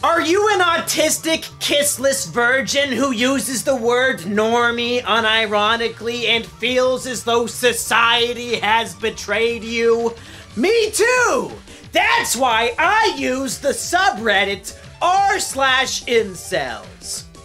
Are you an autistic, kissless virgin who uses the word normie unironically and feels as though society has betrayed you? Me too! That's why I use the subreddit r/incels.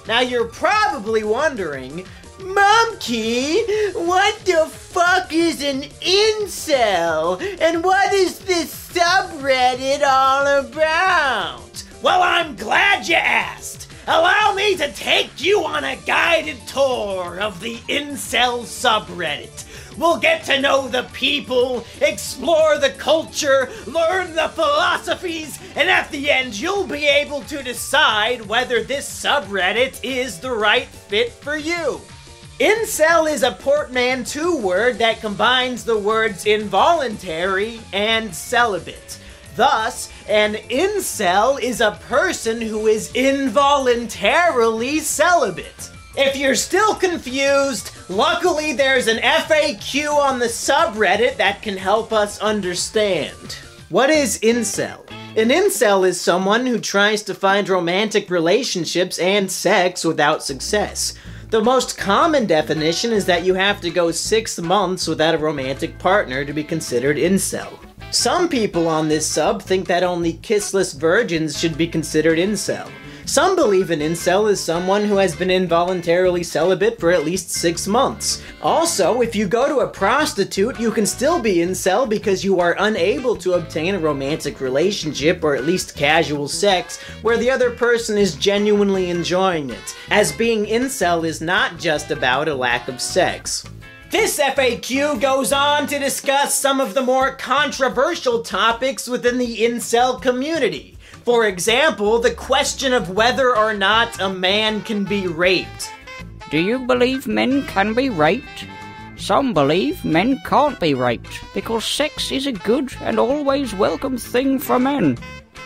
Now you're probably wondering, Mumkey, what the fuck is an incel? And what is this subreddit all about? Well, I'm glad you asked. Allow me to take you on a guided tour of the Incel subreddit. We'll get to know the people, explore the culture, learn the philosophies, and at the end you'll be able to decide whether this subreddit is the right fit for you. Incel is a portmanteau word that combines the words involuntary and celibate. Thus, an incel is a person who is involuntarily celibate. If you're still confused, luckily there's an FAQ on the subreddit that can help us understand. What is incel? An incel is someone who tries to find romantic relationships and sex without success. The most common definition is that you have to go 6 months without a romantic partner to be considered incel. Some people on this sub think that only kissless virgins should be considered incel. Some believe an incel is someone who has been involuntarily celibate for at least 6 months. Also, if you go to a prostitute, you can still be incel because you are unable to obtain a romantic relationship or at least casual sex where the other person is genuinely enjoying it, as being incel is not just about a lack of sex. This FAQ goes on to discuss some of the more controversial topics within the incel community. For example, the question of whether or not a man can be raped. Do you believe men can be raped? Some believe men can't be raped because sex is a good and always welcome thing for men.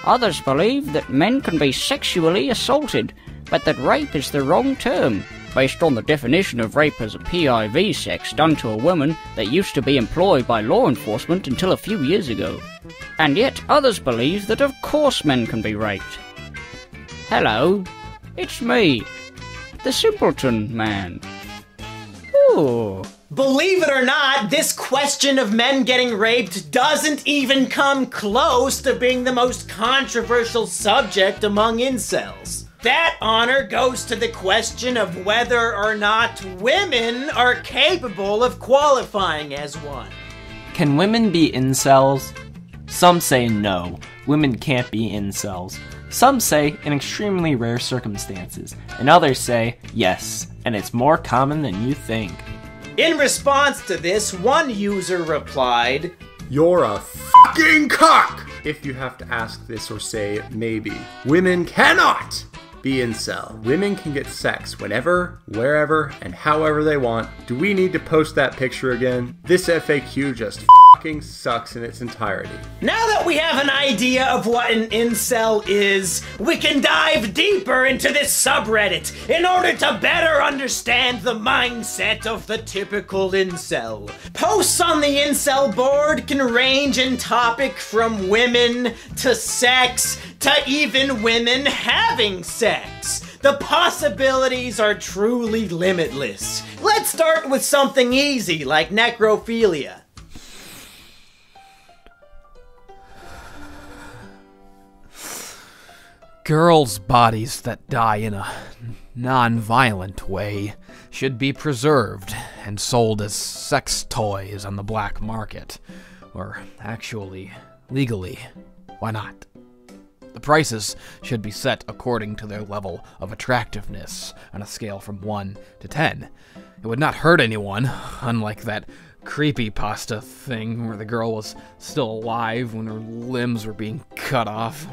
Others believe that men can be sexually assaulted, but that rape is the wrong term, based on the definition of rape as a PIV sex done to a woman that used to be employed by law enforcement until a few years ago. And yet others believe that of course men can be raped. Hello, it's me, the simpleton man. Ooh. Believe it or not, this question of men getting raped doesn't even come close to being the most controversial subject among incels. That honor goes to the question of whether or not women are capable of qualifying as one. Can women be incels? Some say no, women can't be incels. Some say in extremely rare circumstances, and others say yes, and it's more common than you think. In response to this, one user replied, "You're a fucking cock if you have to ask this or say maybe. Women cannot be incel. Women can get sex whenever, wherever, and however they want. Do we need to post that picture again? This FAQ just fucking sucks in its entirety." Now that we have an idea of what an incel is, we can dive deeper into this subreddit in order to better understand the mindset of the typical incel. Posts on the incel board can range in topic from women to sex to even women having sex. The possibilities are truly limitless. Let's start with something easy like necrophilia. Girls' bodies that die in a non-violent way should be preserved and sold as sex toys on the black market. Or actually, legally. Why not? The prices should be set according to their level of attractiveness on a scale from 1 to 10. It would not hurt anyone, unlike that creepypasta thing where the girl was still alive when her limbs were being cut off.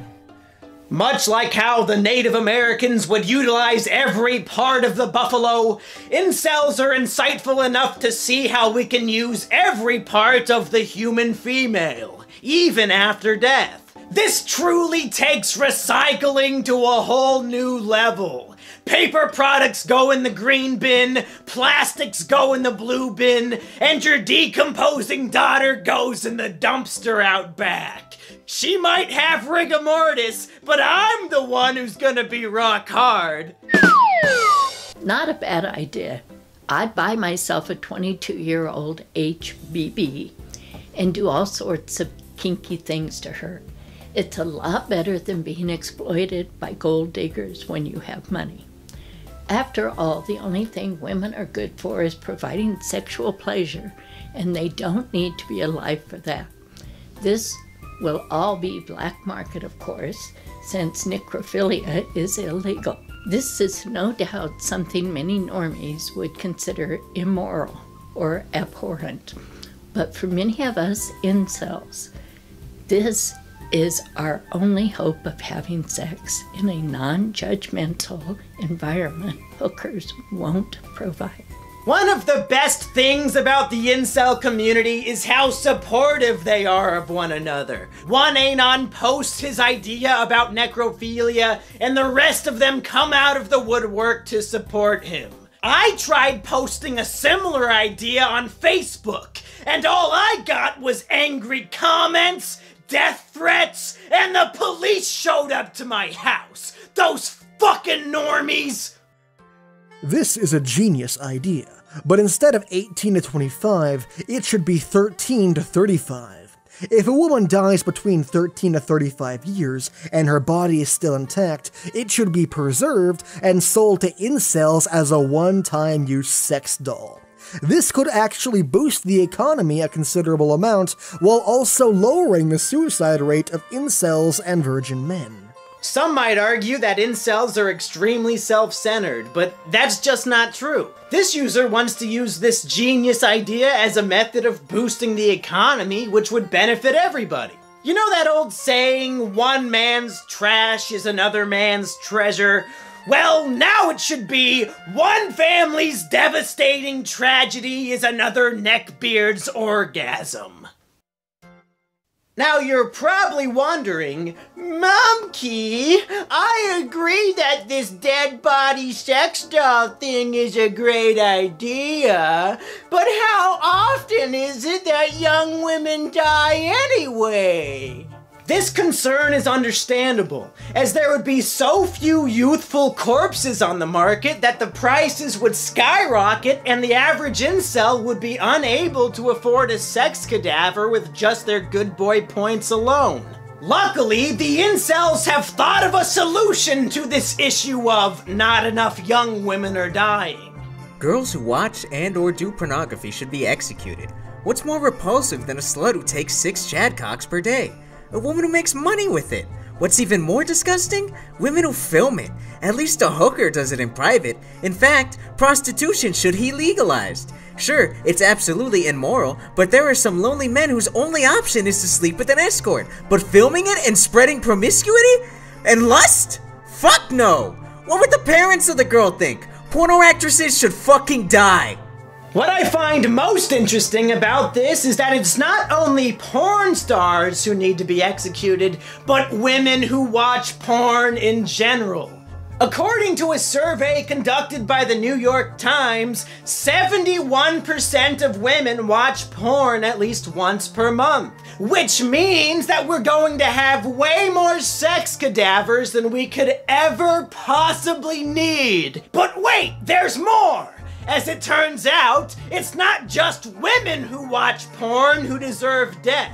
Much like how the Native Americans would utilize every part of the buffalo, incels are insightful enough to see how we can use every part of the human female, even after death. This truly takes recycling to a whole new level. Paper products go in the green bin, plastics go in the blue bin, and your decomposing daughter goes in the dumpster out back. She might have rigor mortis, but I'm the one who's gonna be rock hard. Not a bad idea. I'd buy myself a 22-year-old HBB and do all sorts of kinky things to her. It's a lot better than being exploited by gold diggers when you have money. After all, the only thing women are good for is providing sexual pleasure, and they don't need to be alive for that. This will all be black market, of course, since necrophilia is illegal. This is no doubt something many normies would consider immoral or abhorrent. But for many of us incels, this is our only hope of having sex in a non-judgmental environment hookers won't provide. One of the best things about the incel community is how supportive they are of one another. One Anon posts his idea about necrophilia, and the rest of them come out of the woodwork to support him. I tried posting a similar idea on Facebook, and all I got was angry comments, death threats, and the police showed up to my house. Those fucking normies! This is a genius idea, but instead of 18 to 25, it should be 13 to 35. If a woman dies between 13 to 35 years and her body is still intact, it should be preserved and sold to incels as a one-time use sex doll. This could actually boost the economy a considerable amount, while also lowering the suicide rate of incels and virgin men. Some might argue that incels are extremely self-centered, but that's just not true. This user wants to use this genius idea as a method of boosting the economy, which would benefit everybody. You know that old saying, one man's trash is another man's treasure? Well, now it should be, one family's devastating tragedy is another neckbeard's orgasm. Now you're probably wondering, Mumkey, I agree that this dead body sex doll thing is a great idea, but how often is it that young women die anyway? This concern is understandable, as there would be so few youthful corpses on the market that the prices would skyrocket and the average incel would be unable to afford a sex cadaver with just their good boy points alone. Luckily, the incels have thought of a solution to this issue of not enough young women are dying. Girls who watch and or do pornography should be executed. What's more repulsive than a slut who takes 6 shadcocks per day? A woman who makes money with it. What's even more disgusting? Women who film it. At least a hooker does it in private. In fact, prostitution should be legalized. Sure, it's absolutely immoral, but there are some lonely men whose only option is to sleep with an escort. But filming it and spreading promiscuity? And lust? Fuck no! What would the parents of the girl think? Porno actresses should fucking die. What I find most interesting about this is that it's not only porn stars who need to be executed, but women who watch porn in general. According to a survey conducted by the New York Times, 71% of women watch porn at least once per month, which means that we're going to have way more sex cadavers than we could ever possibly need. But wait, there's more! As it turns out, it's not just women who watch porn who deserve death.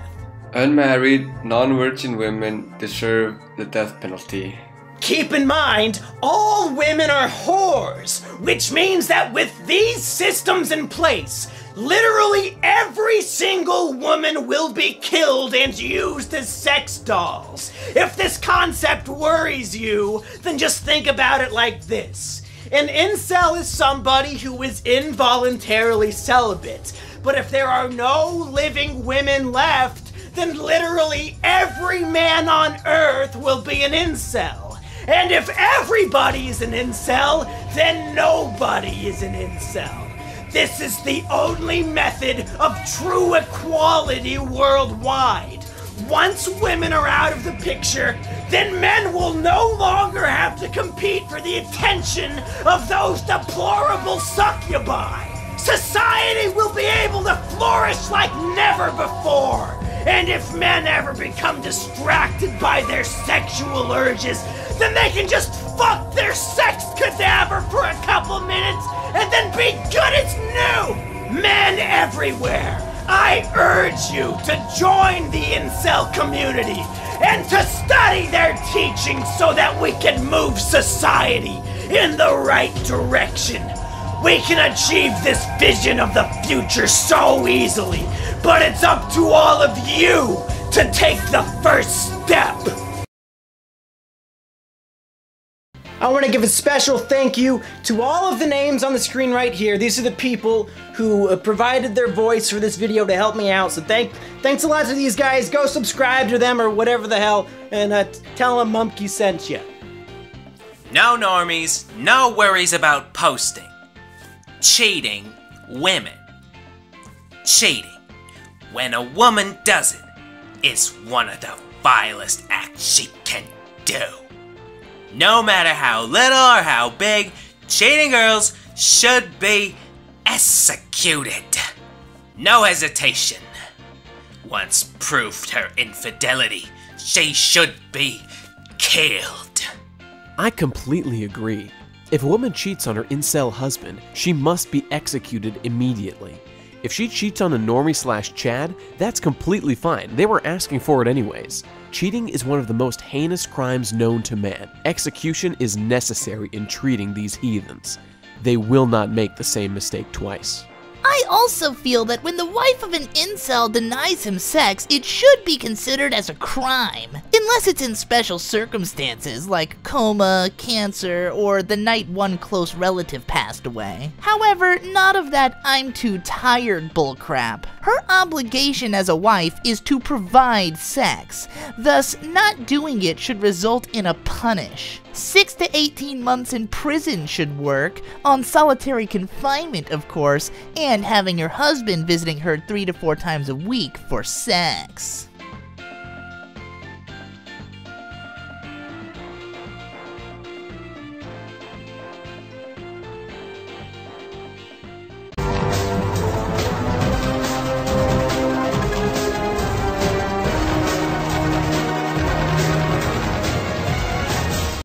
Unmarried, non-virgin women deserve the death penalty. Keep in mind, all women are whores, which means that with these systems in place, literally every single woman will be killed and used as sex dolls. If this concept worries you, then just think about it like this. An incel is somebody who is involuntarily celibate, but if there are no living women left, then literally every man on Earth will be an incel. And if everybody is an incel, then nobody is an incel. This is the only method of true equality worldwide. Once women are out of the picture, then men will no longer have to compete for the attention of those deplorable succubi. Society will be able to flourish like never before. And if men ever become distracted by their sexual urges, then they can just fuck their sex cadaver for a couple minutes and then be good as new. Men everywhere, I urge you to join the incel community and to study their teachings so that we can move society in the right direction. We can achieve this vision of the future so easily, but it's up to all of you to take the first step. I want to give a special thank you to all of the names on the screen right here. These are the people who provided their voice for this video to help me out. So thanks a lot to these guys. Go subscribe to them or whatever the hell, and tell them Mumkeys sent you. No normies, no worries about posting. Cheating women. Cheating, when a woman does it, is one of the vilest acts she can do. No matter how little or how big, cheating girls should be executed. No hesitation. Once proved her infidelity, she should be killed. I completely agree. If a woman cheats on her incel husband, she must be executed immediately. If she cheats on a normie/Chad, that's completely fine. They were asking for it anyways. Cheating is one of the most heinous crimes known to man. Execution is necessary in treating these heathens. They will not make the same mistake twice. I also feel that when the wife of an incel denies him sex, it should be considered as a crime. Unless it's in special circumstances, like coma, cancer, or the night one close relative passed away. However, not of that I'm too tired bullcrap. Her obligation as a wife is to provide sex. Thus, not doing it should result in a punish. 6 to 18 months in prison should work, on solitary confinement of course, and having your husband visiting her 3 to 4 times a week for sex.